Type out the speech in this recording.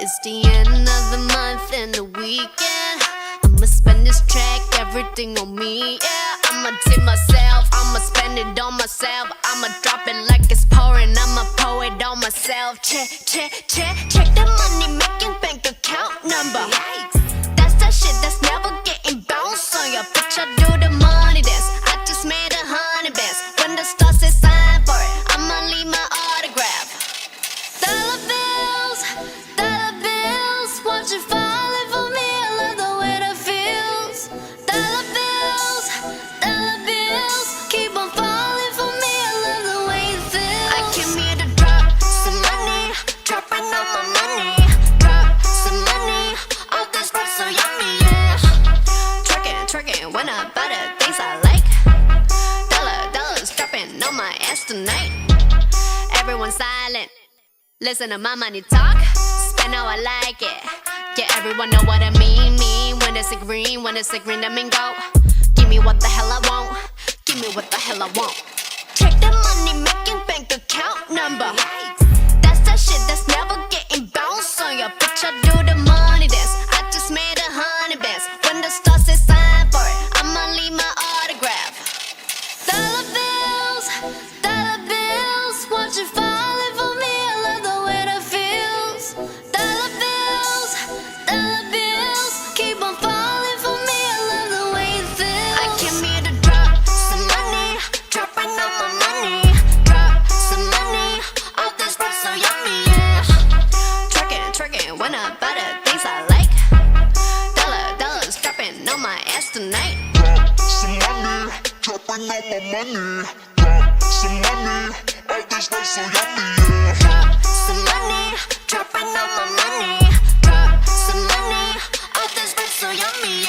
It's the end of the month and the weekend. I'ma spend this track, everything on me, yeah. I'ma tip myself, I'ma spend it on myself. I'ma drop it like it's pouring, I'ma pour it on myself. Check the money making bank account number. That's that shit that's never getting bounced on your bitch. I do the money dance, I just made 100 bands. When the stars say sign for it, I'ma leave my autograph. Dollar bills, won't you falling for me? I love the way that feels. Dollar bills, keep on falling for me. I love the way it feels. I came here to drop some money, dropping all my money. Drop some money, all this rap so yummy, yeah. Twerking when I buy the things I like. Dollars dropping on my ass tonight. Everyone silent, listen to my money talk. Spend how I like it. Yeah, everyone know what I mean. When it's a green, that mean go. Give me what the hell I want. Give me what the hell I want. Check the money making bank account number. That's that shit that's never getting bounced on your bitch. I do the money dance, I just made 100 bands. When the stars say sign for it, I'ma leave my autograph. Dollar bills, won't you falling for me? I love the way that feels. Dollar bills, keep on falling for me. I love the way it feels. I came here to drop some money, dropping all my money. Drop some money, all this rap so yummy, yeah. Twerking when I buy the things I like. Dollars dropping on my ass tonight. Drop some money, dropping all my money. Drop some money, all this rap so yummy, yeah. Drop some money, dropping all my money. Drop some money, all this rap so yummy,